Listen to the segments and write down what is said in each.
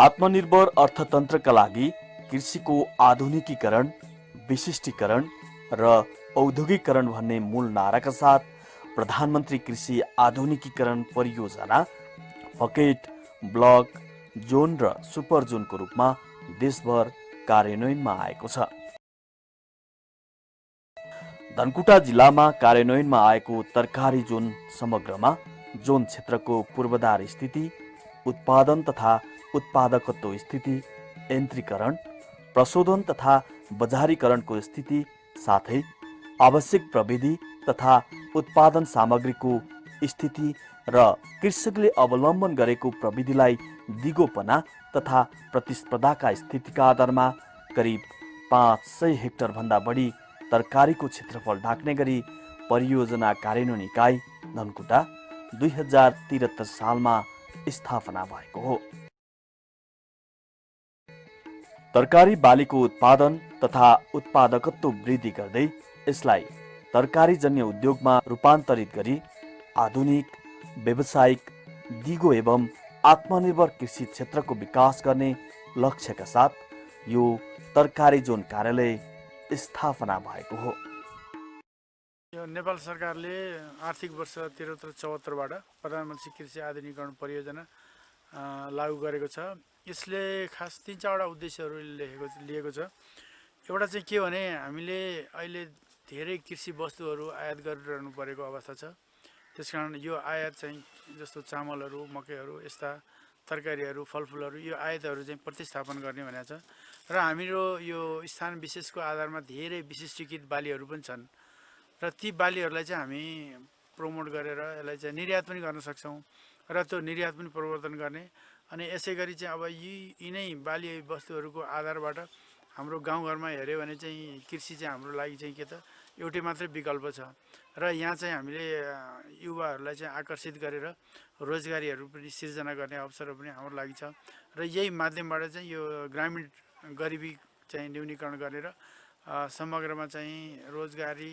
आत्मनिर्भर अर्थतन्त्रका लागि कृषिको आधुनिकीकरण, विशिष्टीकरण र औद्योगिकरण भन्ने मूल नाराका साथ प्रधानमन्त्री कृषि आधुनिकीकरण परियोजना पकेट, ब्लक, जोन र सुपर जोनको रूपमा देशभर कार्यान्वयनमा आएको छ। धनकुटा जिल्लामा कार्यान्वयनमा आएको तरकारी जोन समग्रमा जोन क्षेत्रको पूर्वाधार स्थिति, उत्पादन तथा उत्पादकत्व स्थिति, यन्त्रीकरण, प्रशोधन तथा बजारीकरणको स्थिति साथै आवश्यक प्रविधि तथा उत्पादन सामग्रीको स्थिति र कृषकले अवलम्बन गरेको प्रविधिलाई दिगोपना तथा प्रतिस्पर्धाका स्थितिका आधारमा करिब 500 हेक्टर भन्दा बढी तरकारीको क्षेत्रफल ढाक्ने गरी परियोजना कार्यान्वयन इकाइ धनकुटा 2073 सालमा स्थापना भएको हो। तरकारी बालीको उत्पादन तथा उत्पादकत्व वृद्धि गर्दै यसलाई तरकारीजन्य उद्योगमा रूपान्तरित गरी आधुनिक, व्यावसायिक, दिगो एवं आत्मनिर्भर कृषि क्षेत्रको विकास गर्ने लक्ष्यका साथ यो तरकारी जोन कार्यालय स्थापना भएको हो। यो नेपाल सरकारले आर्थिक वर्ष 73-74बाट प्रधानमन्त्री कृषि आधुनिकीकरण परियोजना लागू गरेको छ। यसले खास 3-4वटा उद्देश्यहरू लिएको छ। एउटा चाहिँ के भने हामीले अहिले धेरै कृषि वस्तुहरू आयात गरिरहनु परेको अवस्था छ। त्यसकारण यो आयात चाहिँ जस्तो चामलहरू, मकैहरू, यस्ता तरकारीहरू, फलफुलहरू यो आयातहरू चाहिँ प्रतिस्थापन गर्ने भनेको छ। र हाम्रो यो स्थान विशेषको आधारमा धेरै विशिष्टीकृत बालीहरू पनि छन् र ती बालीहरूलाई चाहिँ हामी प्रमोट गरेर यसलाई चाहिँ निर्यात पनि गर्न सक्छौँ र त्यो निर्यात पनि प्रवर्धन गर्ने। अनि यसै गरी चाहिँ अब यिनै बाली वस्तुहरूको आधारबाट हाम्रो गाउँघरमा हेऱ्यो भने चाहिँ कृषि चाहिँ हाम्रो लागि चाहिँ के त एउटै मात्रै विकल्प छ र यहाँ चाहिँ हामीले युवाहरूलाई चाहिँ आकर्षित गरेर रोजगारीहरू पनि सिर्जना गर्ने अवसरहरू पनि हाम्रो लागि छ र यही माध्यमबाट चाहिँ यो ग्रामीण गरिबी चाहिँ न्यूनीकरण गरेर समग्रमा चाहिँ रोजगारी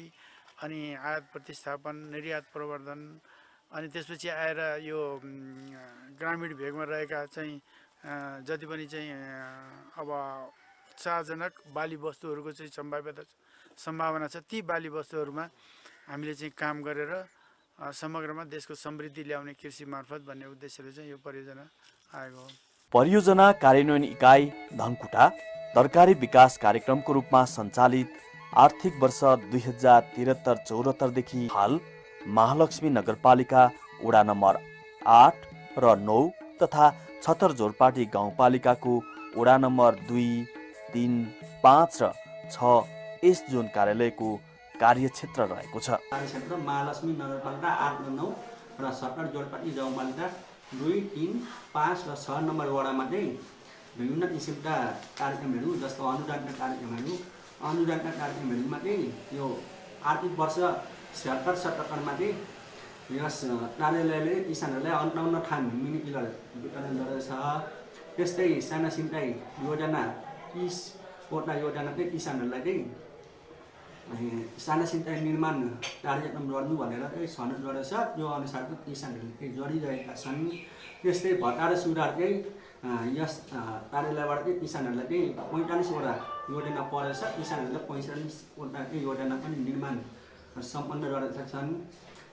अनि आयात प्रतिस्थापन, निर्यात प्रवर्धन अनि त्यसपछि आएर यो ग्रामीण भेगमा रहेका चाहिँ जति पनि चाहिँ अब उत्साहजनक बाली वस्तुहरूको चाहिँ सम्भावना छ, ती बाली वस्तुहरूमा हामीले चाहिँ काम गरेर समग्रमा देशको समृद्धि ल्याउने कृषि मार्फत भन्ने उद्देश्यले चाहिँ यो परियोजना आएको हो। परियोजना कार्यान्वयन इकाइ धनकुटा तरकारी विकास कार्यक्रमको रूपमा सञ्चालित आर्थिक वर्ष 2073-74 देखि हाल महालक्ष्मी नगरपालिका वडा नम्बर 8 र 9 तथा छतरझोरपाटी गाउँपालिकाको वडा नम्बर 2, 3, 5 र 6 यस जोन कार्यालयको कार्यक्षेत्र रहेको छ। कार्यक्षेत्र महालक्ष्मी नगरपालिका 8 र 9 र छतरझोरपाटी गाउँपालिका 2, 3, 5 र 6 नम्बर वडामा चाहिँ विभिन्न किसिमका कार्यक्रमहरू जस्तो अनुदानका कार्यक्रमहरूमा चाहिँ यो आर्थिक वर्ष 76-77मा चाहिँ यस कार्यालयले किसानहरूलाई 58 थान मिनी टिलर वितरण गरेको छ। त्यस्तै साना सिँचाइ योजना 30वटा योजना चाहिँ किसानहरूलाई चाहिँ साना सिँचाइ निर्माण कार्यक्रम गर्नु भनेर चाहिँ छनौट गरेको छ। त्यो अनुसारको किसानहरूले चाहिँ जोडिरहेका छन्। त्यस्तै भत्ता र सुधार चाहिँ यस कार्यालयबाट चाहिँ किसानहरूलाई चाहिँ 45वटा योजना परेको छ। किसानहरूले 45वटा योजना पनि निर्माण सम्पन्न गरेका छन्।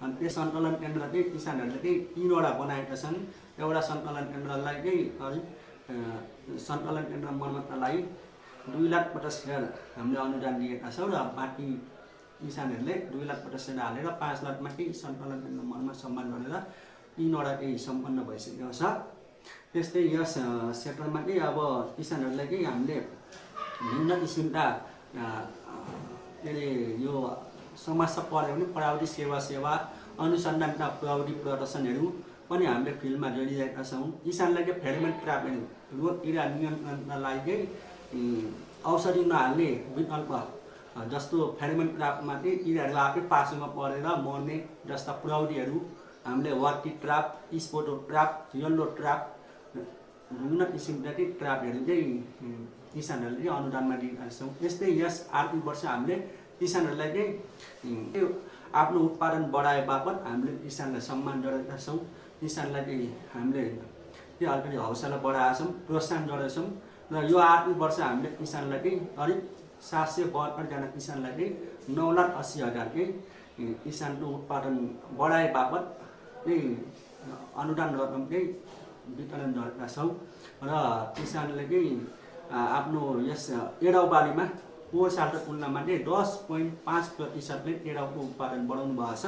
अनि त्यो सङ्कलन केन्द्र चाहिँ किसानहरूले चाहिँ 3वटा बनाएका छन्। एउटा सङ्कलन केन्द्रलाई चाहिँ सङ्कलन केन्द्र मर्मतलाई 2,50,000 हामीले अनुदान दिएका छौँ र बाँकी किसानहरूले 2,50,000 हालेर 5 लाखमा चाहिँ सङ्कलन केन्द्र मर्मत सम्मान गरेर 3वटा चाहिँ सम्पन्न भइसकेको छ। त्यस्तै यस क्षेत्रमा चाहिँ अब किसानहरूलाई चाहिँ हामीले विभिन्न किसिमका के अरे यो समस्या पऱ्यो भने प्रविधि सेवा अनुसन्धानका प्रविधि प्रदर्शनहरू पनि हामीले फिल्डमा जोडिरहेका छौँ। किसानलाई चाहिँ फेरोमोन ट्र्यापहरू रोग किरा नियन्त्रणका लागि औषधि नहाल्ने विकल्प जस्तो फेरोमोन ट्र्यापमा चाहिँ किराहरू आफै पासोमा परेर मर्ने जस्ता प्रविधिहरू हामीले Varti trap, स्पोटो trap, yellow trap विभिन्न किसिमका चाहिँ ट्र्यापहरू चाहिँ किसानहरूले चाहिँ अनुदानमा दिएका छौँ। त्यस्तै यस आर्थिक वर्ष हामीले किसानहरूलाई चाहिँ आफ्नो उत्पादन बढाए बापत हामीले किसानलाई सम्मान गरेका छौँ। किसानलाई चाहिँ हामीले त्यो अलिकति हौसला बढाएका छौँ, प्रोत्साहन गरेका छौँ र यो आर्थिक वर्ष हामीले किसानलाई चाहिँ करिब 772जना किसानलाई चाहिँ 9,80,000 चाहिँ किसानको उत्पादन बढाए बापत चाहिँ अनुदान रकम चाहिँ वितरण गरेका छौँ र किसानले चाहिँ आफ्नो यस एडाउ बालीमा पोहोर सालको तुलनामा चाहिँ 10.5%ले एडाउको उत्पादन बढाउनु भएको छ।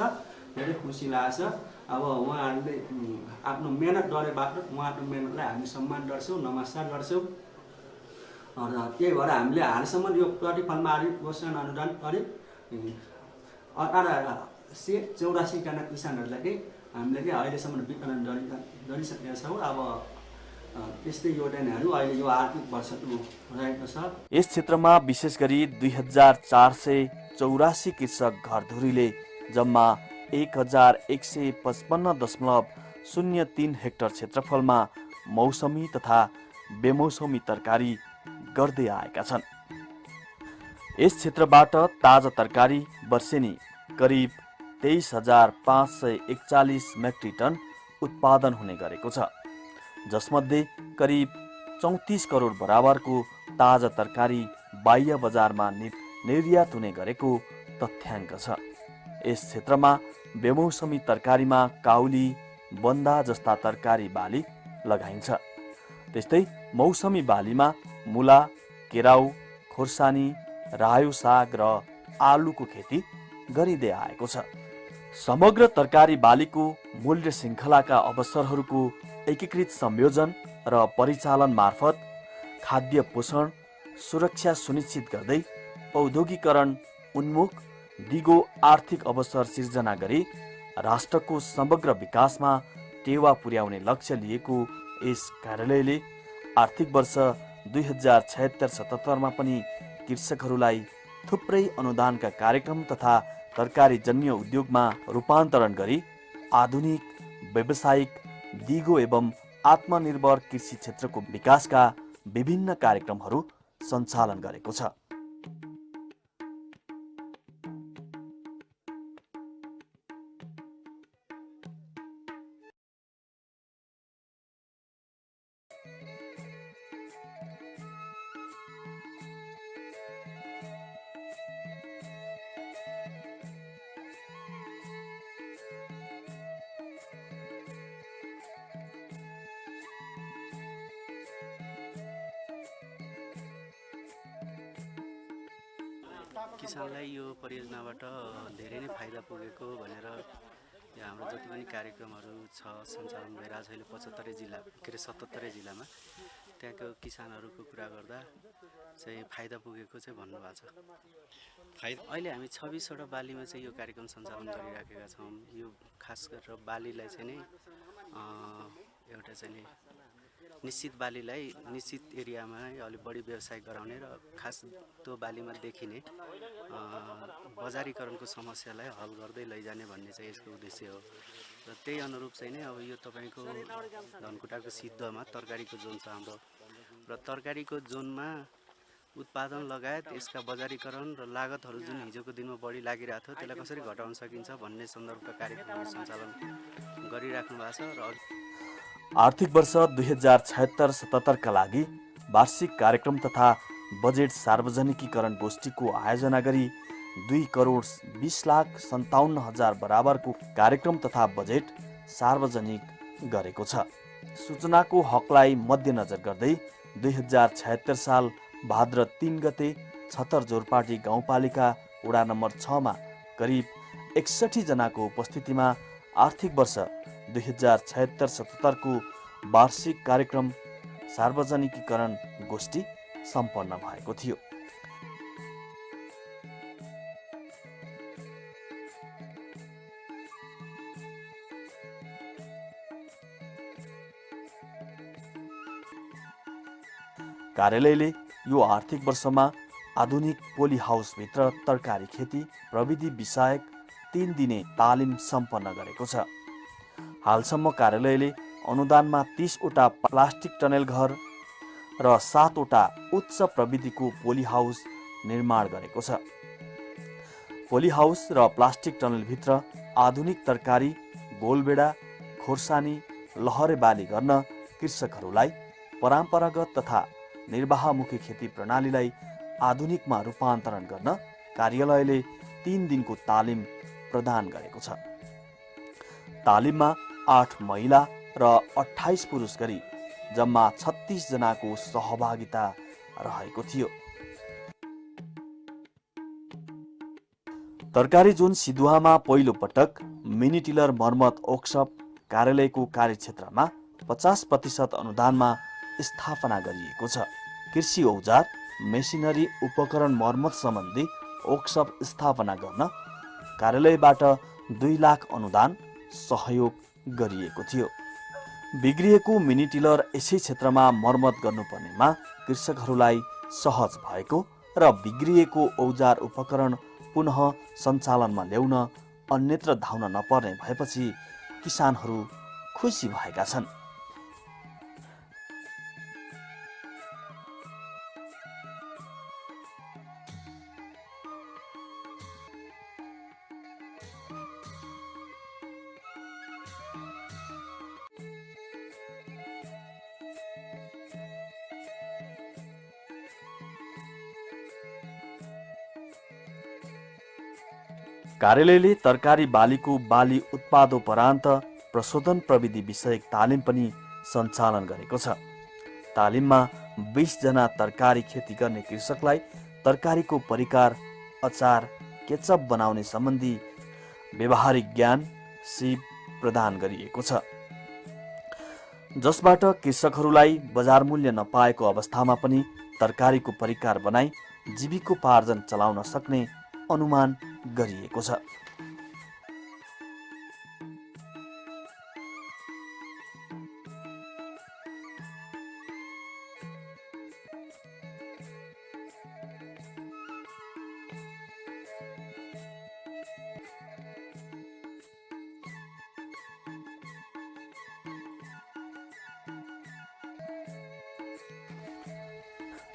धेरै खुसी लागेको छ। अब उहाँहरूले आफ्नो मेहनत गरे बापत उहाँको मेहनतलाई हामी सम्मान गर्छौँ, नमस्कार गर्छौँ र त्यही भएर हामीले हालसम्म यो प्रतिफलमा आधारित प्रोत्साहन अनुदान करिब 184जना किसानहरूलाई चाहिँ हामीले चाहिँ अहिलेसम्म वितरण गरिसकेका छौँ। अब त्यस्तै योजनाहरू अहिले यो आर्थिक वर्षको रहेको छ। यस क्षेत्रमा विशेष गरी 2,484 कृषक घरधुरीले जम्मा 1,155.03 हेक्टर क्षेत्रफलमा मौसमी तथा बेमौसमी तरकारी गर्दै आएका छन्। यस क्षेत्रबाट ताजा तरकारी वर्षेनी करिब 23,541 मेट्रिक टन उत्पादन हुने गरेको छ, जसमध्ये करिब 34 करोड बराबरको ताजा तरकारी बाह्य बजारमा निर्यात हुने गरेको तथ्याङ्क छ। यस क्षेत्रमा बेमौसमी तरकारीमा काउली, बन्दा जस्ता तरकारी बाली लगाइन्छ। त्यस्तै मौसमी बालीमा मुला, केराउ, खोर्सानी, रायो साग र आलुको खेती गरिँदै आएको छ। समग्र तरकारी बालीको मूल्य श्रृङ्खलाका अवसरहरूको एकीकृत संयोजन र परिचालन मार्फत खाद्य पोषण सुरक्षा सुनिश्चित गर्दै औद्योगिकरण उन्मुख दिगो आर्थिक अवसर सिर्जना गरी राष्ट्रको समग्र विकासमा टेवा पुर्याउने लक्ष्य लिएको यस कार्यालयले आर्थिक वर्ष 2076-77 पनि कृषकहरूलाई थुप्रै अनुदानका कार्यक्रम तथा तरकारीजन्य उद्योगमा रूपान्तरण गरी आधुनिक, व्यावसायिक, दिगो एवं आत्मनिर्भर कृषि क्षेत्रको विकासका विभिन्न कार्यक्रमहरू सञ्चालन गरेको छ। किसानलाई यो परियोजनाबाट धेरै नै फाइदा पुगेको भनेर यो हाम्रो जति पनि कार्यक्रमहरू छ सञ्चालन भइरहेको छ अहिले 77 जिल्लामा त्यहाँको किसानहरूको कुरा गर्दा चाहिँ फाइदा पुगेको चाहिँ भन्नुभएको छ। अहिले हामी 26वटा बालीमा चाहिँ यो कार्यक्रम सञ्चालन गरिराखेका छौँ। यो खास गरेर बालीलाई चाहिँ नै एउटा चाहिँ नि निश्चित बालीलाई निश्चित एरियामा अलिक बढी व्यवसाय गराउने र खास त्यो बालीमा देखिने बजारीकरणको समस्यालाई हल गर्दै लैजाने भन्ने चाहिँ यसको उद्देश्य हो। र त्यही अनुरूप चाहिँ नै अब यो तपाईँको धनकुटाको सिद्धमा तरकारीको जोन छ हाम्रो र तरकारीको जोनमा उत्पादन लगायत यसका बजारीकरण र लागतहरू जुन हिजोको दिनमा बढी लागिरहेको थियो त्यसलाई कसरी घटाउन सकिन्छ भन्ने सन्दर्भका कार्यक्रमहरू सञ्चालन गरिराख्नु भएको छ। र आर्थिक वर्ष 2076-77 का लागि वार्षिक कार्यक्रम तथा बजेट सार्वजनिकीकरण गोष्ठीको आयोजना गरी 2,20,57,000 बराबरको कार्यक्रम तथा बजेट सार्वजनिक गरेको छ। सूचनाको हकलाई मध्यनजर गर्दै 2076 साल भाद्र 3 गते छतर जोरपाटी गाउँपालिका वडा नम्बर 6 मा करिब 61 जनाको उपस्थितिमा आर्थिक वर्ष 2076-77 को वार्षिक कार्यक्रम सार्वजनिकीकरण गोष्ठी सम्पन्न भएको थियो। कार्यालयले यो आर्थिक वर्षमा आधुनिक पोली हाउसभित्र तरकारी खेती प्रविधि विषयक 3 दिने तालिम सम्पन्न गरेको छ। हालसम्म कार्यालयले अनुदानमा 30वटा प्लास्टिक टनेल घर र 7वटा उच्च प्रविधिको पोली हाउस निर्माण गरेको छ। पोली हाउस र प्लास्टिक टनेलभित्र आधुनिक तरकारी, गोलबेडा, खोर्सानी, लहरे बाली गर्न कृषकहरूलाई परम्परागत तथा निर्वाहमुखी खेती प्रणालीलाई आधुनिकमा रूपान्तरण गर्न कार्यालयले 3 दिनको तालिम प्रदान गरेको छ। तालिममा 8 महिला र 28 पुरुष गरी जम्मा 36 जनाको सहभागिता रहेको थियो। तरकारी जोन सिधुवामा पहिलो पटक मिनी टिलर मर्मत वर्कसप कार्यालयको कार्यक्षेत्रमा 50% अनुदानमा स्थापना गरिएको छ। कृषि औजार, मेसिनरी उपकरण मर्मत सम्बन्धी वर्कसप स्थापना गर्न कार्यालयबाट 2 लाख अनुदान सहयोग गरिएको थियो। बिग्रिएको मिनी टिलर यसै क्षेत्रमा मर्मत गर्नुपर्नेमा कृषकहरूलाई सहज भएको र बिग्रिएको औजार उपकरण पुनः सञ्चालनमा ल्याउन अन्यत्र धाउन नपर्ने भएपछि किसानहरू खुसी भएका छन्। कार्यालयले तरकारी बालीको बाली उत्पादोपरान्त प्रशोधन प्रविधि विषयक तालिम पनि सञ्चालन गरेको छ। तालिममा 20 जना तरकारी खेती गर्ने कृषकलाई तरकारीको परिकार, अचार, केचप बनाउने सम्बन्धी व्यावहारिक ज्ञान, सिप प्रदान गरिएको छ, जसबाट कृषकहरूलाई बजार मूल्य नपाएको अवस्थामा पनि तरकारीको परिकार बनाई जीविकोपार्जन चलाउन सक्ने अनुमान गरिएको छ।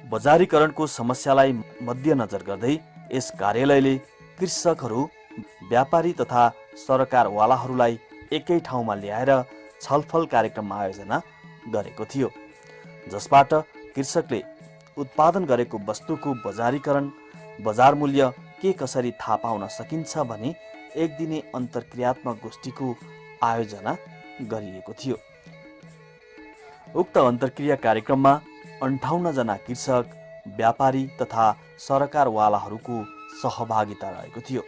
बजारीकरणको समस्यालाई मध्यनजर गर्दै यस कार्यालयले कृषकहरू, व्यापारी तथा सरकारवालाहरूलाई एकै ठाउँमा ल्याएर छलफल कार्यक्रम आयोजना गरेको थियो, जसबाट कृषकले उत्पादन गरेको वस्तुको बजारीकरण, बजार मूल्य के कसरी थाहा पाउन सकिन्छ भनी एक दिने अन्तर्क्रियात्मक गोष्ठीको आयोजना गरिएको थियो। उक्त अन्तर्क्रिया कार्यक्रममा 58 जना कृषक, व्यापारी तथा सरकारवालाहरूको सहभागिता रहेको थियो।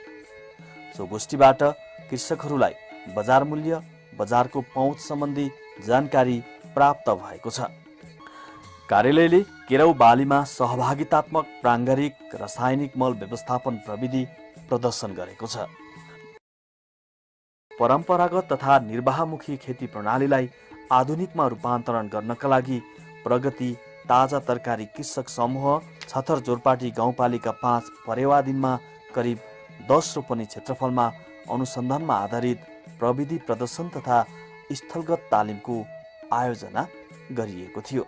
सो गोष्ठीबाट कृषकहरूलाई बजार मूल्य, बजारको पहुँच सम्बन्धी जानकारी प्राप्त भएको छ। कार्यालयले केराउ बालीमा सहभागितात्मक प्राङ्गारिक रासायनिक मल व्यवस्थापन प्रविधि प्रदर्शन गरेको छ। परम्परागत तथा निर्वाहमुखी खेती प्रणालीलाई आधुनिकमा रूपान्तरण गर्नका लागि प्रगति ताजा तरकारी कृषक समूह छतर जोरपाटी गाउँपालिका 5 परेवादिनमा करिब 10 रोपनी क्षेत्रफलमा अनुसन्धानमा आधारित प्रविधि प्रदर्शन तथा स्थलगत तालिमको आयोजना गरिएको थियो।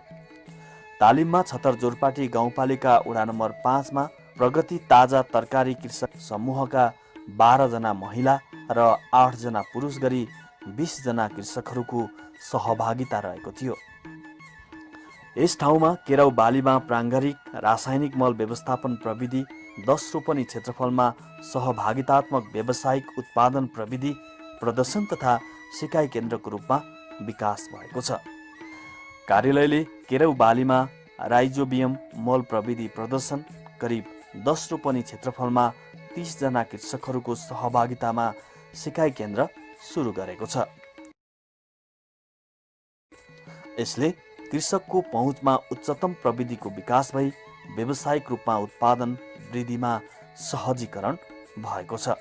तालिममा छतर जोरपाटी गाउँपालिका वडा नम्बर 5 मा प्रगति ताजा तरकारी कृषक समूहका 12 जना महिला र 8 जना पुरुष गरी 20 जना कृषकहरूको सहभागिता रहेको थियो। यस ठाउँमा केराउ बालीमा प्राङ्गारिक रासायनिक मल व्यवस्थापन प्रविधि 10 रोपनी क्षेत्रफलमा सहभागितात्मक व्यावसायिक उत्पादन प्रविधि प्रदर्शन तथा सिकाइ केन्द्रको रूपमा विकास भएको छ। कार्यालयले केराउ बालीमा राइजोबियम मल प्रविधि प्रदर्शन करिब 10 रोपनी क्षेत्रफलमा 30 जना कृषकहरूको सहभागितामा सिकाइ केन्द्र सुरु गरेको छ। यसले कृषकको पहुँचमा उच्चतम प्रविधिको विकास भई व्यावसायिक रूपमा उत्पादन वृद्धिमा सहजीकरण भएको छ।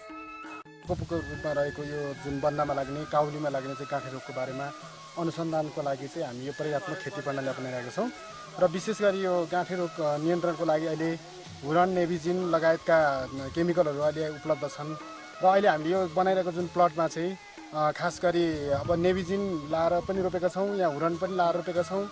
उपको रूपमा रहेको यो जुन बन्दामा लाग्ने, काउलीमा लाग्ने चाहिँ गाँठे रोगको बारेमा अनुसन्धानको लागि चाहिँ हामी यो प्रयोगात्मक खेती प्रणाली अपनाइरहेका छौँ र विशेष गरी यो गाँठे रोग नियन्त्रणको लागि अहिले हुरन, नेभिजिन लगायतका केमिकलहरू अहिले उपलब्ध छन् र अहिले हामीले यो बनाइरहेको जुन प्लटमा चाहिँ खास गरी अब नेभिजिन लाएर पनि रोपेका छौँ, यहाँ हुरन पनि लाएर रोपेका छौँ।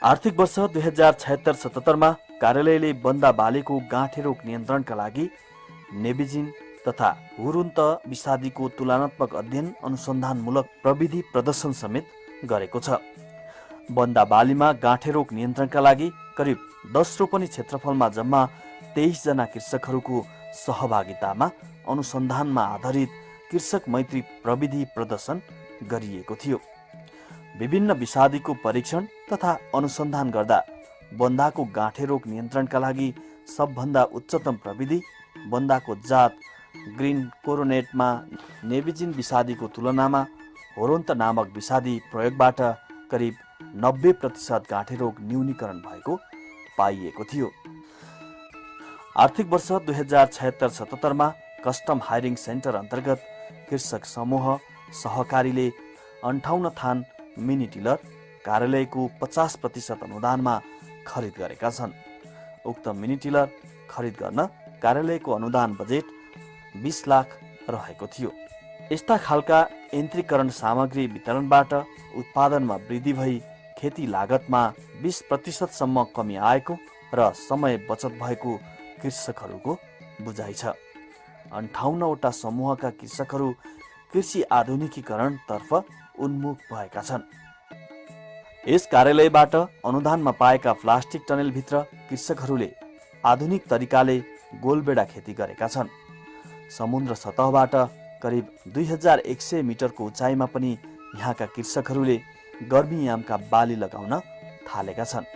आर्थिक वर्ष 2076-77 मा कार्यालयले बन्दा बालीको गाँठे रोग नियन्त्रणका लागि नेबिजिन तथा हुरुन्त विषादीको तुलनात्मक अध्ययन अनुसन्धानमूलक प्रविधि प्रदर्शन समेत गरेको छ। बन्दा बालीमा गाँठे रोग नियन्त्रणका लागि करिब 10 रोपनी क्षेत्रफलमा जम्मा 23 जना कृषकहरूको सहभागितामा अनुसन्धानमा आधारित कृषक मैत्री प्रविधि प्रदर्शन गरिएको थियो। विभिन्न विषादीको परीक्षण तथा अनुसन्धान गर्दा बन्दाको गाँठे रोग नियन्त्रणका लागि सबभन्दा उच्चतम प्रविधि बन्दाको जात ग्रिन कोरोनेटमा नेबिजिन विषादीको तुलनामा होरोन्त नामक विषादी प्रयोगबाट करिब 90% गाँठे रोग न्यूनीकरण भएको पाइएको थियो। आर्थिक वर्ष 2076-77 मा कस्टम हायरिङ सेन्टर अन्तर्गत कृषक समूह सहकारीले 58 थान मिनी टिलर कार्यालयको 50% अनुदानमा खरिद गरेका छन्। उक्त मिनी टिलर खरिद गर्न कार्यालयको अनुदान बजेट 20 लाख रहेको थियो। यस्ता खालका यन्त्रीकरण सामग्री वितरणबाट उत्पादनमा वृद्धि भई खेती लागतमा 20% सम्म कमी आएको र समय बचत भएको कृषकहरूको बुझाइ छ। 58 वटा समूहका कृषकहरू कृषि आधुनिकीकरणतर्फ उन्मुख भएका छन्। यस कार्यालयबाट अनुदानमा पाएका प्लास्टिक टनेलभित्र कृषकहरूले आधुनिक तरिकाले गोलबेडा खेती गरेका छन्। समुद्र सतहबाट करिब 2100 मिटरको उचाइमा पनि यहाँका कृषकहरूले गर्मीयामका बाली लगाउन थालेका छन्।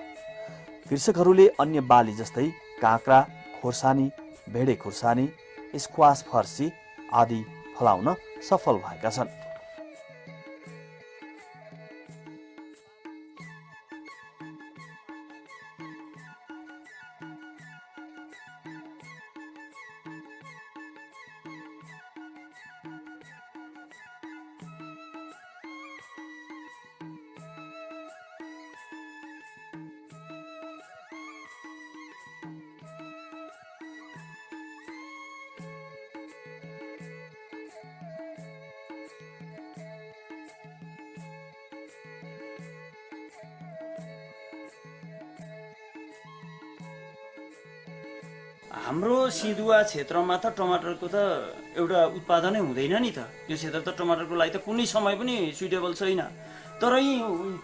कृषकहरूले अन्य बाली जस्तै काँक्रा, खोर्सानी, भेडे खुर्सानी, स्क्वास, फर्सी आदि फलाउन सफल भएका छन्। हाम्रो सिधुवा क्षेत्रमा त टमाटरको त एउटा उत्पादनै हुँदैन नि त। यो क्षेत्र त टमाटरको लागि त कुनै समय पनि सुइटेबल छैन। तर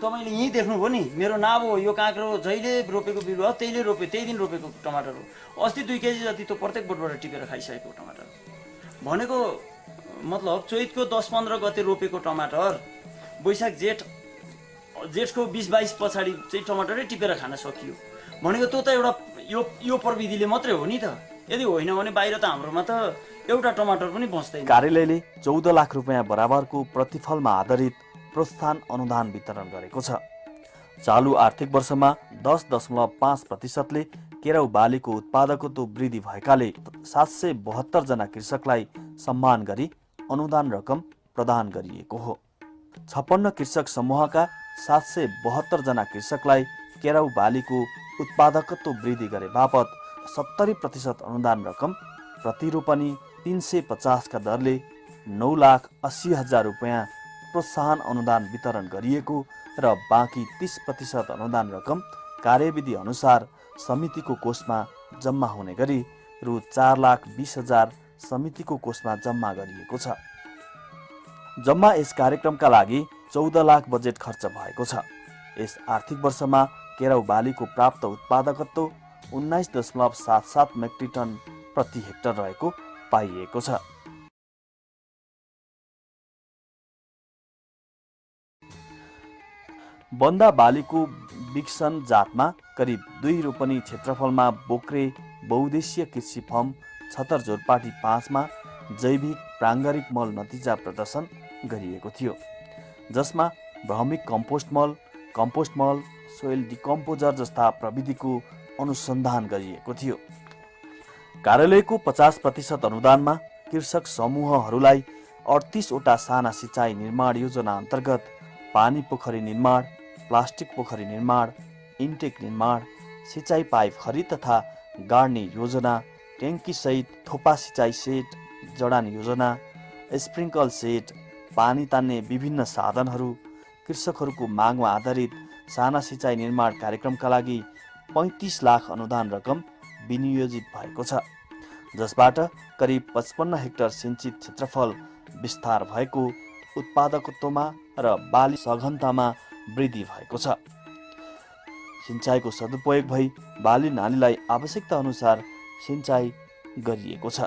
तपाईँले यहीँ देख्नुभयो नि, मेरो नाब हो, यो काँक्रो जहिले रोपेको बिरुवा हो त्यही दिन रोपेको टमाटर हो। अस्ति 2 केजी जति त प्रत्येक बोटबाट टिपेर खाइसकेको टमाटर भनेको मतलब चैतको 10-15 गते रोपेको टमाटर वैशाख जेठको 20-22 पछाडि चाहिँ टमाटरै टिपेर खान सकियो भनेको त्यो त एउटा यो प्रविधिले मात्रै हो नि त। यदि होइन भने बाहिर त हाम्रोमा त एउटा टमाटर पनि बस्दैन। कार्यालयले 14 लाख रुपियाँ बराबरको प्रतिफलमा आधारित प्रोत्साहन अनुदान वितरण गरेको छ। चालु आर्थिक वर्षमा 10.5%ले केराउ बालीको उत्पादकत्व वृद्धि भएकाले 772 जना कृषकलाई सम्मान गरी अनुदान रकम प्रदान गरिएको हो। 56 कृषक समूहका 772 जना कृषकलाई केराउ बालीको उत्पादकत्व वृद्धि गरे बापत 70% अनुदान रकम प्रति रोपनी 350 का दरले 9,80,000 रुपियाँ प्रोत्साहन अनुदान वितरण गरिएको र बाँकी 30% अनुदान रकम कार्यविधि अनुसार समितिको कोषमा जम्मा हुने गरी रु 4,20,000 समितिको कोषमा जम्मा गरिएको छ। जम्मा यस कार्यक्रमका लागि 14 लाख बजेट खर्च भएको छ। यस आर्थिक वर्षमा केराउ बालीको प्राप्त उत्पादकत्व 19.77 मेट्रिक टन प्रति हेक्टर रहेको पाइएको छ। बन्दा बालीको विक्सन जातमा करिब 2 रोपनी क्षेत्रफलमा बोक्रे बहुद्देश्य कृषि फर्म छतरझोरपाटी 5 मा जैविक प्राङ्गारिक मल नतिजा प्रदर्शन गरिएको थियो, जसमा भ्रमिक कम्पोस्ट मल, सोइल डिकम्पोजर जस्ता प्रविधिको अनुसन्धान गरिएको थियो। कार्यालयको 50% अनुदानमा कृषक समूहहरूलाई 38 वटा साना सिँचाइ निर्माण योजना अन्तर्गत पानी पोखरी निर्माण, प्लास्टिक पोखरी निर्माण, इन्टेक निर्माण, सिँचाइ पाइप खरिद तथा गाड्ने योजना, ट्याङ्की सहित थोपा सिँचाइ सेट, जडान योजना, स्प्रिङ्कल सेट, पानी तान्ने विभिन्न साधनहरू, कृषकहरूको मागमा आधारित साना सिँचाइ निर्माण कार्यक्रमका लागि 35 लाख अनुदान रकम विनियोजित भएको छ। जसबाट करिब 55 हेक्टर सिंचित क्षेत्रफल विस्तार भएको, उत्पादकत्वमा र बाली सघनतामा वृद्धि भएको छ। सिंचाइको सदुपयोग भई बाली नालीलाई आवश्यकता अनुसार सिंचाइ गरिएको छ।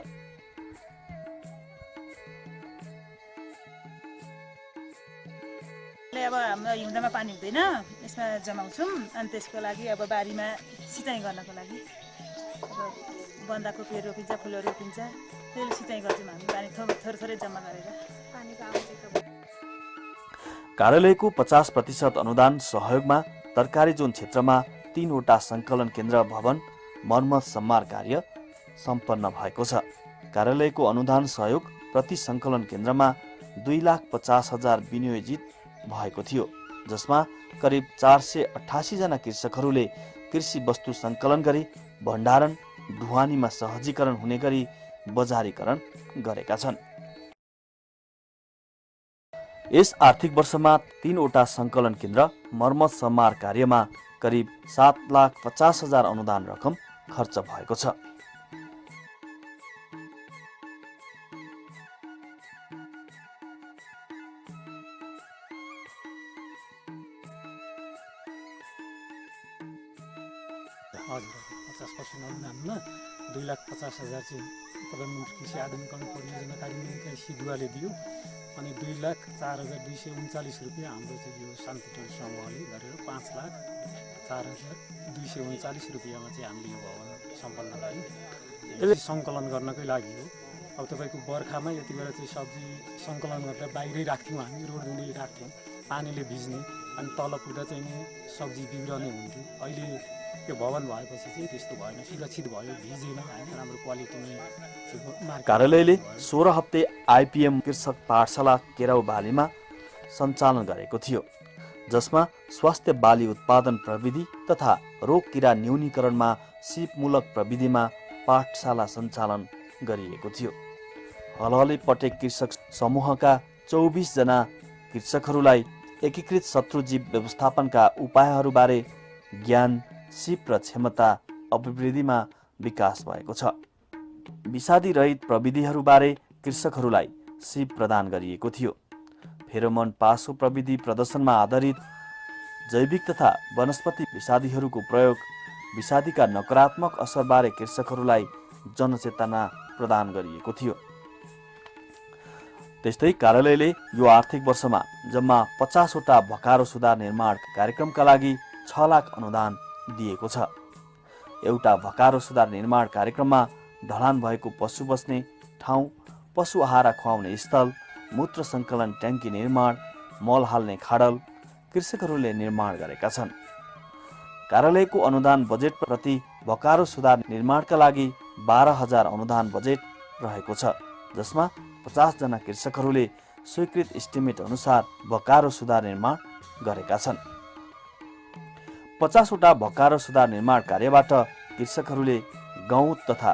अब हाम्रो हिउँदामा पानी हुँदैन, यसमा जमाउँछौँ अनि त्यसको लागि अब बारीमा सिँचाइ गर्नको लागि अब बन्दाकोपीहरू रोपिन्छ, फुलहरू रोपिन्छ, त्यसले सिँचाइ गर्छौँ हामी पानी थोरै थोरै जम्मा गरेर। पानीको आवश्यकता कार्यालयको 50% अनुदान सहयोगमा तरकारी जोन क्षेत्रमा 3 वटा सङ्कलन केन्द्र भवन मर्मत सम्मार कार्य सम्पन्न भएको छ। कार्यालयको अनुदान सहयोग प्रति सङ्कलन केन्द्रमा 2,50,000 विनियोजित भएको थियो, जसमा करिब 488 जना कृषकहरूले कृषि वस्तु सङ्कलन गरी भण्डारण ढुवानीमा सहजीकरण हुने गरी बजारीकरण गरेका छन्। यस आर्थिक वर्षमा 3 वटा सङ्कलन केन्द्र मर्मत सम्मार कार्यमा करिब 7,50,000 अनुदान रकम खर्च भएको छ। हजुर 50% अनुदानमा 2,50,000 चाहिँ प्रधानमन्त्री कृषि आधुनिकीकरण परियोजना कार्यान्वयनका सिधुवाले दियो अनि 2,04,239 रुपियाँ हाम्रो चाहिँ यो शान्तिटोल समूहले गरेर 5,04,239 रुपियाँमा चाहिँ हामीले यो भवन सम्पन्न गऱ्यौँ। यसले सङ्कलन गर्नकै लागि हो। अब तपाईँको बर्खामा यति बेला चाहिँ सब्जी सङ्कलन गर्दा बाहिरै राख्थ्यौँ, हामी रोडमुनि राख्थ्यौँ, पानीले भिज्ने अनि तल पुग्दा चाहिँ नि सब्जी बिग्रने हुन्थ्यो। अहिले यो भवन भएपछि चाहिँ त्यस्तो भएन, सुरक्षित भयो, भिजेन होइन, राम्रो क्वालिटीमा। कार्यालयले 16 हप्ते आइपिएम कृषक पाठशाला केराउ बालीमा सञ्चालन गरेको थियो, जसमा स्वास्थ्य बाली उत्पादन प्रविधि तथा रोग किरा न्यूनीकरणमा सिपमूलक प्रविधिमा पाठशाला सञ्चालन गरिएको थियो। हलहलै पटेक कृषक समूहका 24 जना कृषकहरूलाई एकीकृत शत्रुजीव व्यवस्थापनका उपायहरूबारे ज्ञान, सिप र क्षमता अभिवृद्धिमा विकास भएको छ। विषादी रहित प्रविधिहरूबारे कृषकहरूलाई सिप प्रदान गरिएको थियो। फेरोमोन पासो प्रविधि प्रदर्शनमा आधारित जैविक तथा वनस्पति विषादीहरूको प्रयोग, विषादीका नकारात्मक असरबारे कृषकहरूलाई जनचेतना प्रदान गरिएको थियो। त्यस्तै कार्यालयले यो आर्थिक वर्षमा जम्मा 50 वटा भकारो सुधार निर्माण कार्यक्रमका लागि 6 लाख अनुदान दिएको छ। एउटा भकारो सुधार निर्माण कार्यक्रममा ढलान भएको पशु बस्ने ठाउँ, पशु आहारा खुवाउने स्थल, मूत्र सङ्कलन ट्याङ्की निर्माण, मल हाल्ने खाडल कृषकहरूले निर्माण गरेका छन्। कार्यालयको अनुदान बजेट प्रति भकारो सुधार निर्माणका लागि 12,000 अनुदान बजेट रहेको छ, जसमा 50 जना कृषकहरूले स्वीकृत इस्टिमेट अनुसार भकारो सुधार निर्माण गरेका छन्। 50 वटा भकारो सुधार निर्माण कार्यबाट कृषकहरूले गहुँ तथा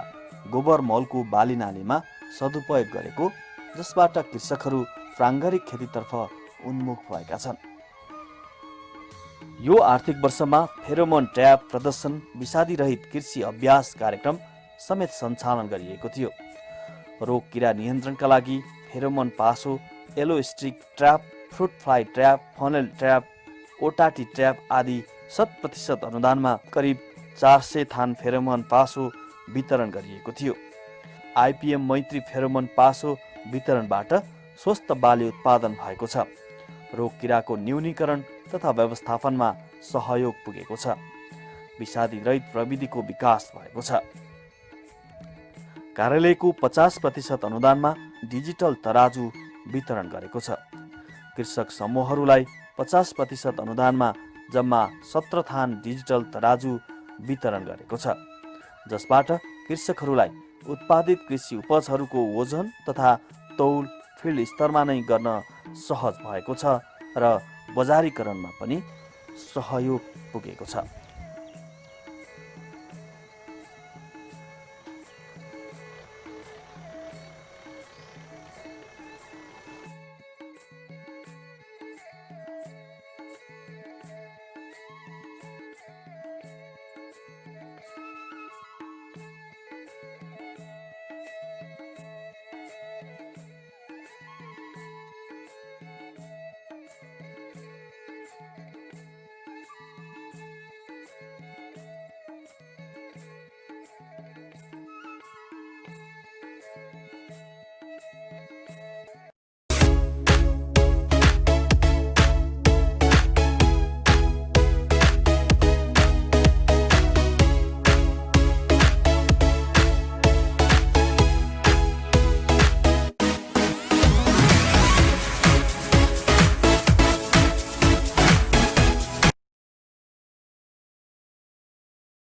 गोबर मलको बाली नालीमा सदुपयोग गरेको, जसबाट कृषकहरू प्राङ्गारिक खेतीतर्फ उन्मुख भएका छन्। यो आर्थिक वर्षमा फेरोमोन ट्र्याप प्रदर्शन, विषादी रहित कृषि अभ्यास कार्यक्रम समेत सञ्चालन गरिएको थियो। रोग किरा नियन्त्रणका लागि फेरोमोन पासो, yellow sticky trap, fruit fly trap, funnel trap, ओटाटी ट्र्याप आदि 100% अनुदानमा करिब 400 थान फेरोमोन पासो वितरण गरिएको थियो। आइपिएम मैत्री फेरोमोन पासो वितरणबाट स्वस्थ बाली उत्पादन भएको छ। रोग किराको न्यूनीकरण तथा व्यवस्थापनमा सहयोग पुगेको छ। विषादी रहित प्रविधिको विकास भएको छ। कार्यालयको 50% अनुदानमा डिजिटल तराजु वितरण गरेको छ। कृषक समूहहरूलाई 50% अनुदानमा जम्मा 17 थान डिजिटल तराजु वितरण गरेको छ, जसबाट कृषकहरूलाई उत्पादित कृषि उपजहरूको वजन तथा तौल फिल्ड स्तरमा नै गर्न सहज भएको छ र बजारीकरणमा पनि सहयोग पुगेको छ।